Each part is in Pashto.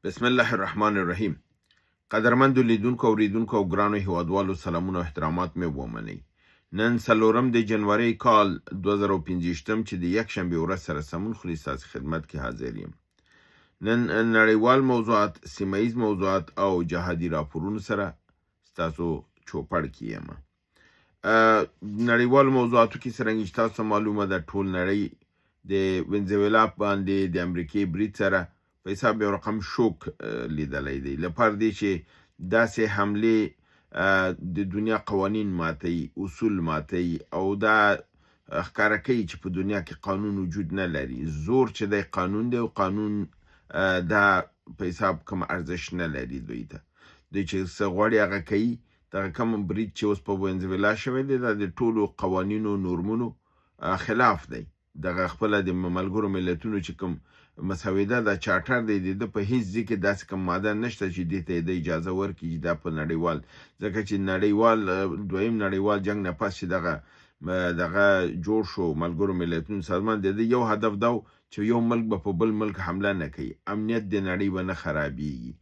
بسم الله الرحمن الرحیم. قدرمندو لیدونکو اوریدونکو او ګرانو هیوادوالو سلامونه او احترامات مې ومنئ. نن 4 د جنوري کال 2025 چې د یک شنبې ورځ سره سمون خوري ستاسو خدمت کې حاضر یم. نن نړیوال موضوعات، سیمه ییز موضوعات او جهادي راپورونو سره ستاسو چوپړ کې یم. نړیوال موضوعاتو کې څرنګه چې تاسو معلومه ده ټول نړۍ د وینزویلا باندې د امریکای برید سره په حساب یو رقم شوک لیدلی دی، لپاره دی چې داسې حملې د دنیا قوانین ماتوي، اصول ماتوي او دا ښکاره کوي چې په دنیا کې قانون وجود نه لري. زور چې دی قانون دی او قانون دا په حساب کوم ارزښت نه لري. دوی ته دوی چې څه غواړي هغه کوي. دغه کوم برید چې اوس په وینزویلا شوی دی دا د ټولو قوانینو نورمونو خلاف دی. دغه خپله د ملګرو ملتونو چې کوم مسوده دا چارټر دی د په هیڅ ځای کې داسې کوم ماده نشته چې دې ته د اجازه ورکړي چې دا په نړیوال، ځکه چې نړیوال دویم نړیوال جنګ نه پس چې دغه جوړ شو ملګرو ملتونو سازمان د یو هدف دا چې یو ملک به په بل ملک حمله نه کوي، امنیت د نړۍ به نه خرابېږي،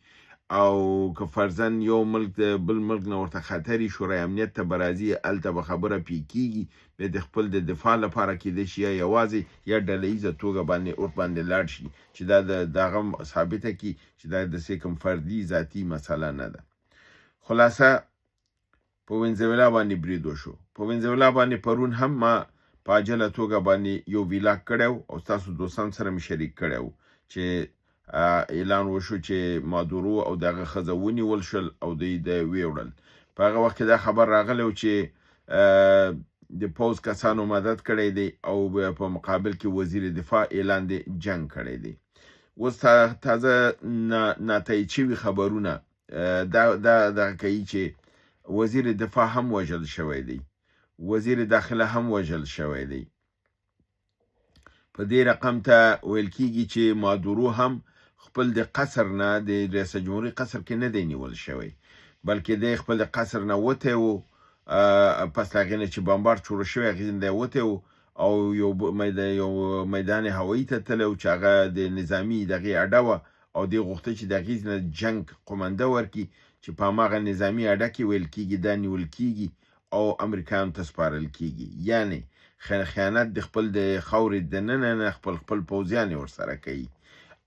او که فرضاً یو ملک د بل ملک نه ورته خطرې شورای امنیت ته به راځي، هلته به خبره پې کېږي، بیا د خپل د دفاع لپاره کېدای شي یا یوازې یا ډله ییزه توګه ورباندې لاړ شي، چې دا د هغه ثابته کړي چې دا داسې کوم فردي ذاتي مسله نه ده. خلاصه په وینزویلا باندې برید وشو. په وینزویلا باندې پرون هم ما په عاجله توګه باندې یو ویلاګ کړی او ستاسو دوستانو سره مې شریک کړی چې اعلان وشو چې مادورو او دغه ښځه ونیول شول او دوی د ویوړل. په هغه وخت کې دا خبر راغلی چې د پوځ کسانو مدد کړی دی او په مقابل کې وزیر دفاع اعلان د جنگ کړی دی. اوس تازه ناتایید شوي خبرونه دا کوي چې وزیر دفاع هم وژل شوی دی، وزیر داخله هم وژل شوی دی. په دې رقم ته ویل کېږي چې مادورو هم خپل د قصر نه د ریاست جمهوري قصر کې نه دی نیول شوی، بلکې دی خپل د قصر نه وتی و، پس له هغې نه چې بمبار جوړ شوی هغې نه دی وتی و او یو میدان هوایي ته تللی و چې هغه د نظامي دغې اډه وه او دی غوښته چې د هغې نه جنګ قومنده ورکړي چې په هماغه نظامي اډه کې ویل کېږي دا نیول کېږي او امریکایانو ته سپارل کېږي. یعنې خیانت د خپل د خاورې دننه نه خپل پوځیان یې ورسره کوي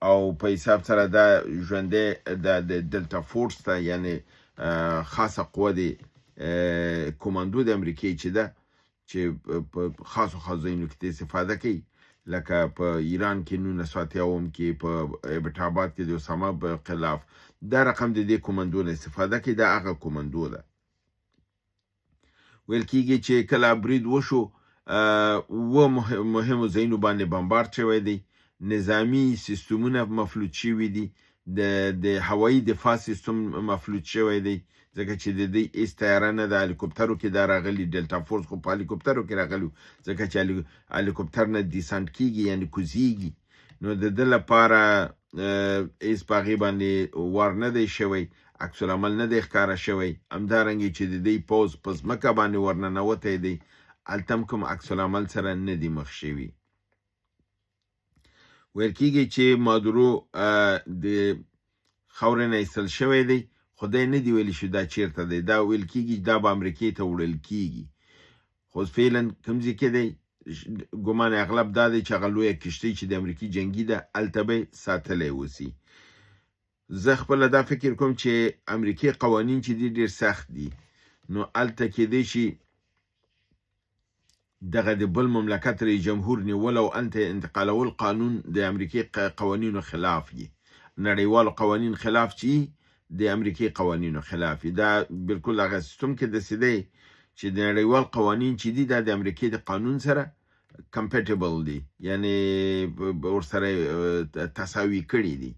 او په حساب سره دا ژوندی د دلتا فورس ته یعنې خاصه قوه د کماندو د امریکې چې ده چې په خاصو ځایونو کې استفاده کوي، لکه په ایران کې 1980 کې په ابټاباد کې د اسامه په خلاف دا رقم د دې کماندو نه استفاده کوي. دا هغه کماندو ده. ویل کېږي چې کله برید وشو مهمو ځایونو باندې بمبارد شوی دی، نظامی سیستمونه مفلوت شوي دي، د هوایي دفاع سیستم مفلوت شوی دی، ځکه چې د دې هېڅ تیاره نه ده. هلیکوپترو کې دا راغلي، ډلټا فورس خو په هلیکوپترو کې راغلي، ځکه چې هلیکوپتر نه ډیسانټ کېږي یعنې کوزیږي، نو د ده لپاره هېڅ په هغې باندې وار نه دی شوی، عکس العمل نه دی ښکاره شوی. همدارنګې چې د دې پوځ په ځمکه باندې ورننوتی دی، هلته هم کوم عکس العمل سره نه دی مخ شوي. ویل کېږي چې مادورو د خاورې نه ایستل شوی دی، خدای نه دی ویلی شو دا چیرته دی، دا ویل کېږي دا به امریکې ته وړل کېږي، خو فعلا کوم ځای کې دی ګمان اغلب دا دی چې هغه لویه کښتۍ چې د امریکې جنګي ده هلته به ساتلی اوسي. زه خپله دا فکر کوم چې امریکې قوانین چې دي ډېر سخت دي، نو هلته کېدی شي دغه د بل مملکت رئیس جمهور نیول او هلته انتقالول قانون د امریکې قوانینو خلاف وي، نړیوالو قوانین خلاف چې د امریکې قوانینو خلاف وي. دا بالکل هغه سیستم کې داسې دی چې د نړیوال قوانین چې دي دا د امریکې د قانون سره کمپیټیبل دي، یعنې ورسره تساوي کړي دي.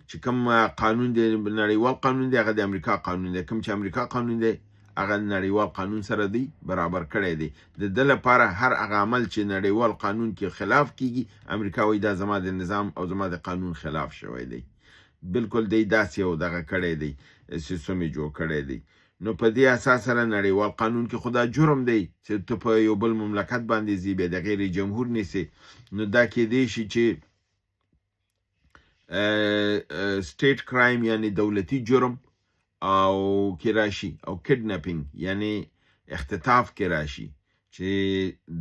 چې کوم قانون د نړیوال قانون دی هغه د امریکا قانون دی، کوم چې امریکا قانون دی هغه نړیوال قانون سره دی برابر کړی دی. د ده لپاره هر هغه عمل چې نړیوال قانون کې خلاف کېږي، امریکا وایي دا زما د نظام او زما د قانون خلاف شوی دی. بالکل دی داسې یو دغه کړی دی، سیستم یې جوړ کړی دی. نو په دې اساس سره نړیوال قانون کې خو دا جرم دی چې ته په یو بل مملکت باندې ځې بیا د غیر جمهور نیسې، نو دا کېدی شي چې سټیټ کرایم یعنی دولتي جرم او کې راشي او کډناپینګ یعنی اختطاف کې راشي چې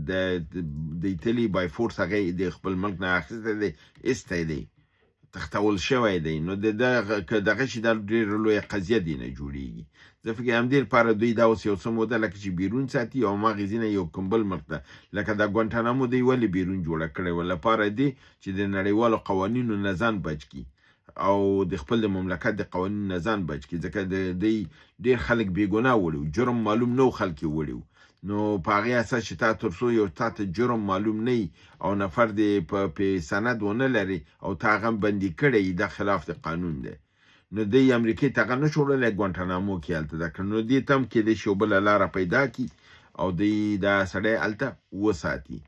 د ایتالي بای فورس هغه د خپل ملک نه اخیستی دی ایستی دی تختول شوی دی نو دغه شي دا ډېره لویه قضیه دی نه جوړېږي زه فکر همدې لپاره دوی دا اوس یو څه موده لکه چې بیرون ساتي او هماغې ځینې یو کوم بل ملک ته لکه دا ګوانټانامو دوی ولې بیرون جوړه کړې وه لپاره دی چې د نړیوالو قوانینو نه ځان بچ کړي او د خپل د مملکت د قوانینو نه ځان بچ کړي ځکه دوی ډېر خلک بېګناه وړي جرم معلوم نه و خلک یې وړي نو په هغې اساس چې تا تر څو یو تا ته جرم معلوم نه وي او نفر دې په سند ونه لري او تا هغه بندي کړی دا خلاف د قانون دی نو دی امریکې ته هغه نه شو وړلی ګوانټانامو کې هلته دا کړ نو دې ته هم کېدای شي یو بله لاره پیدا کړي او دوی دا سړی هلته وساتي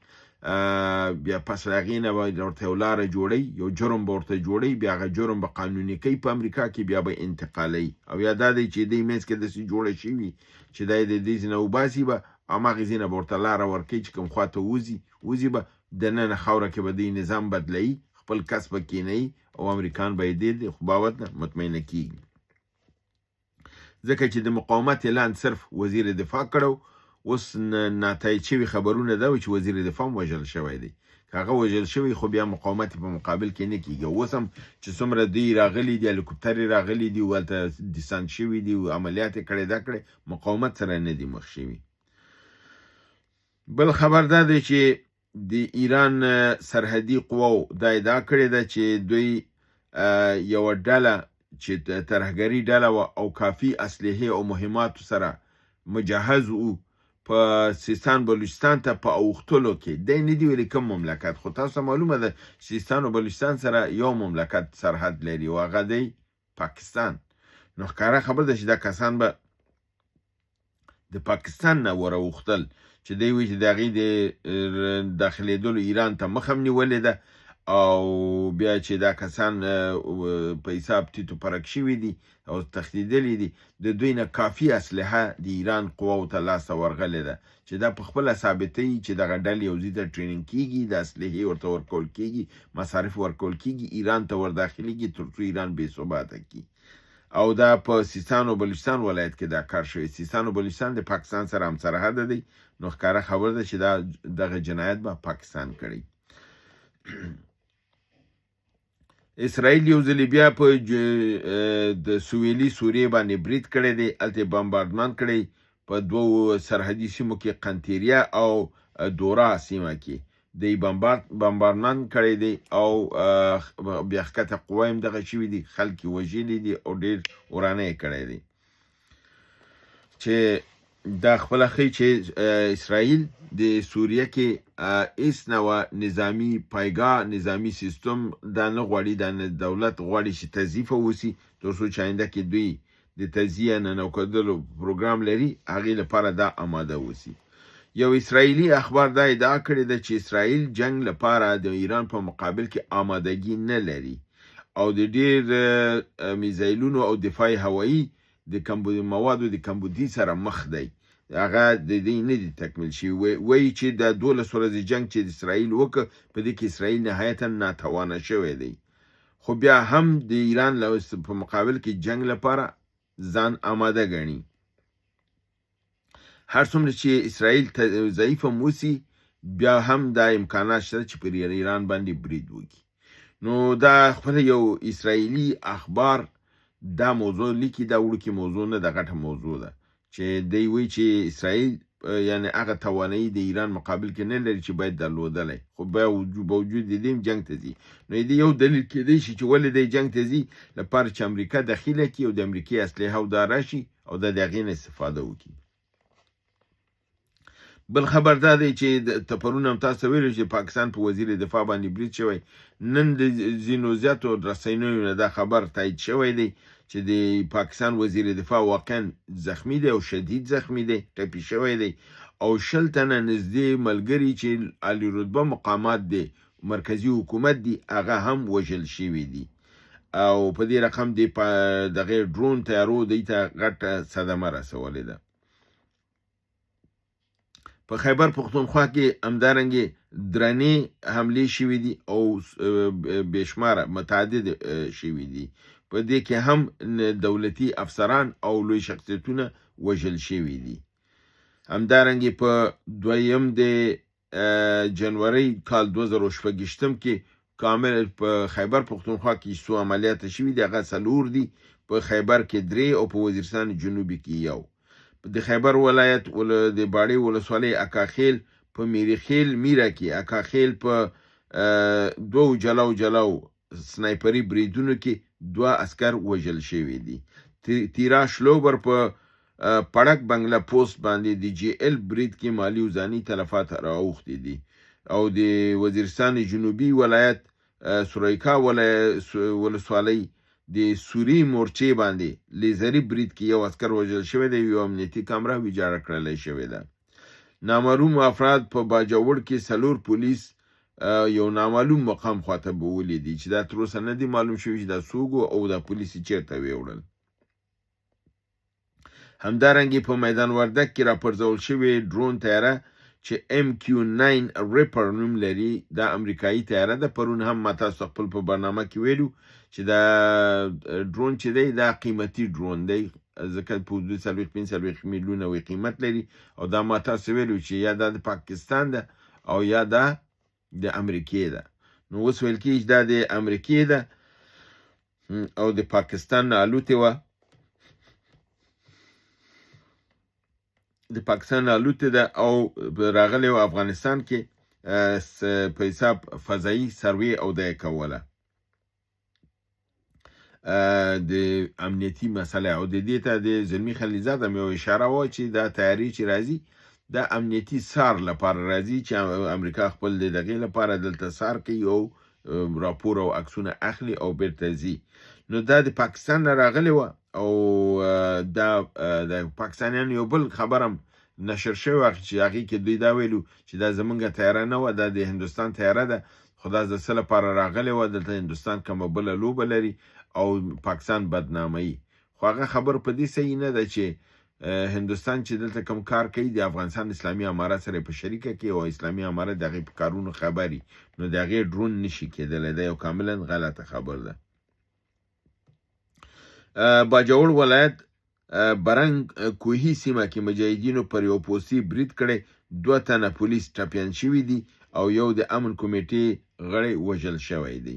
بیا پس له هغې نه به ورته یو لاره جوړوي یو جرم به ورته جوړوي بیا هغه جرم به قانوني کوي په امریکا کې بیا به انتقالوي او یا دا دی چې دوی منځ کې داسې جوړه شوي چې دا یې د دې ځینه وباسي به هماغې ځینه به ورته لاره ورکوي چې کوم خوا ته وځي به دننه خاوره کې به دوی نظام بدلوي خپل کس به کېنوي او امریکان به یې دې خو باور نه مطمئنه کېږي ځکه چې د مقاومت اعلان صرف وزیر دفاع کړو اوس ناتایج شوي خبرونه دا و چې وزیر دفاع هم وژل شوی دی که هغه وژل شوی خو بیا مقاومت په مقابل کې نه کېږي اوس هم چې څومره دوی راغلي دي هلیکوپټر یې راغلي دي هلته ډیسانټ شوي دي عملیات یې کړی دا کړی مقاومت سره نه دي مخ شوي بل خبر دا دی چې د ایران سرحدي قواو دا ادعا کړې ده چې دوی یوه ډله چې ترهګري ډله وه او کافي اسلحې او مهماتو سره مجهز وو په سیستان بلوچستان ته په اوښتلو کې دی نه دي ویلي کوم مملکت خو تاسو معلومه ده سیستان او بلوچستان سره یو مملکت سرحد لري او هغه دی پاکستان نو ښکاره خبر ده چې دا کسان به د پاکستان نه وراوښتل چې دی وایي چې د هغې د داخلېدلو ایران ته مخه هم نیولې ده او بیا چې دا کسان په حساب ټیټو پرک شوي دي او تښتېدلي دي د دوی نه کافي اسلحه د ایران قواو ته لاسته ورغلې ده چې دا په خپله ثابتوي چې دغه ډلې یو ځای ته ټرینینګ کېږي د اسلحې ورته ورکول کېږي مصارف ورکول کېږي ایران ته ورداخلېږي تر څو ایران بې ثباته کړي او دا په سیستان او بلوچستان ولایت کې دا کار شوی سیستان او بلوچستان د پاکستان سره هم سرحده دی نو ښکاره خبر ده چې دغه جنایت به پاکستان کړی اسرائیل یو ځلې بیا په د سویلي سوریې باندې برید کړی دی هلته بمباردمان کړی په دوو سرحدي سیمو کې قنطیریا او دورا سیمه کې دی بمباردمان کړی دی او بیا ښکته قوا هم دغه شوي دي خلک یې وژلي دي او ډېر ورانه یې کړی دی چې دا خپله ښیي چې اسرائیل د سوریه کې هېڅ نوع نظامي پایګاه نظامي سیستم دا نه غواړي دا دولت غواړي چې تضعیفه وسي تر څو چې آینده کې دوی د تجزیه ننوکدلو پروګرام لري هغې لپاره دا آماده وسي یو اسرائیلي اخبار دا ادعا کړې ده چې اسرائیل جنگ لپاره د ایران په مقابل کې آمادګي نه لري او د ډېر میزایلونو او دفاعي هوایي د موادو د کمبودي سره مخ دی هغه د دې نه دي تکمیل شوي وایي چې د 12 ورځې جنگ چې د اسرائیل وکړ په دې کې اسرائیل نهایتا ناتوانه شوی دی خو بیا هم د ایران په مقابل کې جنگ لپاره ځان آماده ګڼي هر څومره چې اسرائیل ضعیف هم وسي بیا هم دا امکانات شته چې پر ایران باندې برید وکړي نو دا خپله یو اسرائیلي اخبار دا موضوع لیکي دا وړوکې موضوع نه د غټه موضوع ده چې دی وایي چې اسرائیل یعنی هغه توانایي د ایران مقابل کې نه لري چې باید درلودلی خو بیا باوجود د دې جنګ ته ځي نو د یو دلیل کېدی شي چې ولې دی جنګ ته ځي لپاره چې امریکا دخیله کړي او د امریکې اسلحه او دا راشي او دا د هغې نه استفاده وکړي بل خبر دا دی چې پرون هم تاسو ویلو چې پاکستان په وزیر دفاع باندې برید شوی نن د ځینو زیاتو رسنیو نه دا خبر تایید شوی دی چې د پاکستان وزیر دفاع واقعا زخمی دی او شدید زخمی دی ټپي شوی دی او 10 تنه نږدې ملګري چې عالی رتبه مقامات دی مرکزی حکومت دی هغه هم وژل شوي دي او په دې رقم دی دغه ډرون تیارو دی ته غټه صدمه رسولې ده په خیبر پختونخوا کې همدارنګې درنې حملې شوي دي او بېشماره متعدد شوي دي. په دې کې هم دولتي افسران او لوی شخصیتونه وژل شوي دي. همدارنګې په 2 د جنوري کال 2016 کې کامل په خیبر پختونخوا کې څو عملیات شوي دي، هغه 4 دي. په خیبر کې 3 او په وزیرستان جنوبي کې 1. د خیبر ولایت د باړې ولسوالۍ اکاخیل په میرخیل میره کې اکاخیل په 2 جلاو سنایپري بریدونو کې 2 عسکر وژل شوي دي. تیرا شلوبر په پړک بنگله پوسټ باندې د جی ال برید کې مالی او ځاني تلفات راوښتي دي. او د وزیرستان جنوبي ولایت سوریکا ولسوالۍ د سوري مورچې باندې لیزري برید کې 1 عسکر وژل شوی دی، یو امنیتي کامره ویجاړه کړلی شوې ده. نامعلوم افراد په باجوړ کې 4 پولیس یو نامعلوم مقام خواته بولی دي چې دا تر اوسه نه دي معلوم شوي چې دا څوک او دا پولیس چیرته ویوړل. همدارنګې په میدان وردګ کې راپرځول شوې ډرون طیاره چې MQ-9 ریپر نوم لري، دا امریکایي طیاره ده. پرون هم ما تاسو خپل په برنامه کې ویلو چې دا ډرون چې دی دا قیمتي ډرون دی، ځکه په 245 میلیونه وی قیمت لري. او دا ما تاسو ویلو چې یا دا د پاکستان ده او یا دا د امریکې ده. نو اوس ویل کېږي دا د امریکې ده او د پاکستان نه الوتې وه، د پاکستان نه الوتې ده او راغلی و افغانستان کې په حساب فضایي سروې او دا یې کوله د امنیتي مسله. او د دې ته د زلمي خلیلزاد هم یو اشاره وه چې دا تیاري چې راځي دا امنیتي سار لپاره راځي چې امریکا خپل د دغې لپاره دلته سار کوي او راپور او عکسونه اخلي او بیرته ځي. نو دا د پاکستان نه راغلی وه او دا د پاکستانیانو یو بل خبر هم نشر شوی وه چې هغې کې دوی دا ویلو چې دا زمونږ تیاره نه وه، دا د هندوستان تیاره ده، خو دا د څه لپاره راغلی وه، دلته هندوستان کومه بله لوبه لري او پاکستان بدناموي. خو هغه خبر په دې صحیح نه ده چې هندوستان چې دلته کوم کار کوي د افغانستان اسلامي امارت سره په شریکه کې او اسلامي امارت د هغې په کارونو خبري، نو د هغې ډرون نشي کېدلی. دا یو کاملا غلطه خبر ده. باجوړ ولایت برنګ کوهي سیمه کې مجاهدینو پر یو پوستي برید کړی، 2 تنه پولیس ټپیان شوي دي او یو د امن کمیټې غړی وژل شوی دی.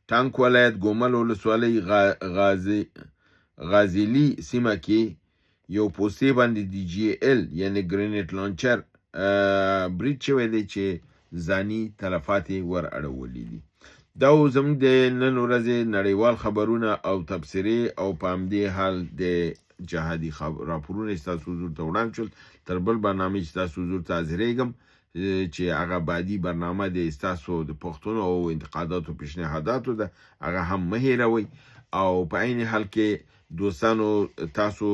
ټانک ولایت ګومل ولسوالۍ غازیلی سیمه کې یو پوستې باندې د جی ال یعنی ګرینیټ لانچر برید شوی دی چې ځاني تلفات یې ور اړولي دي. دا زموږ د نن ورځې نړیوال خبرونه او تبصرې او په همدې حال د جهادي راپورونه ستاسو حضور ته وړاندې شول. تر بل برنامې چې ستاسو حضور ته حاضرېږم چې هغه بعدي برنامه د ستاسو د پوښتنو او انتقاداتو پیشنهاداتو ده، هغه هم مه هېروئ. او په عین حال کې دوستانو تاسو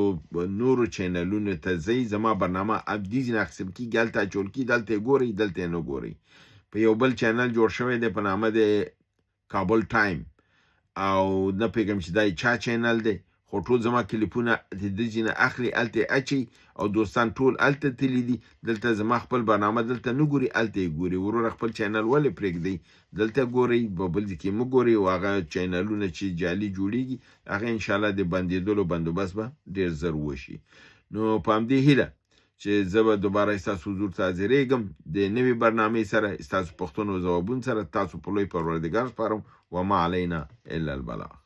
نورو چینلونو ته ځئ، زما برنامه ابدیز نه اخیستل کېږي، هلته اچول کېږي، دلته یې ګورئ، دلته یې نه ګورئ. په یو بل چینل جوړ شوی دی په نامه د کابل ټایم، او نه پوهېږم چې دا چا چینل دی، خو ټول زما کلیپونه د دې نه اخلي، هلته یې اچوي او دوستان ټول هلته تللي دي. دلته زما خپل برنامه دلته نه ګوري، هلته یې ګوري. وروره خپل چینل ولې پرېږدئ؟ دلته ګورئ، په بل ځای کې مه ګورئ. او هغه چینلونه چې جعلي جوړېږي هغه انشاءالله د بندېدلو بندوبست به ډېر زر وشي. نو په همدې هیله چې زه به دوباره ستاسو حضور ته حاضرېږم د نوې برنامې سره، ستاسو پوښتنو او ځوابونو سره. تاسو په لوی پروردګار سپارم. وما علینا الا البلاغ.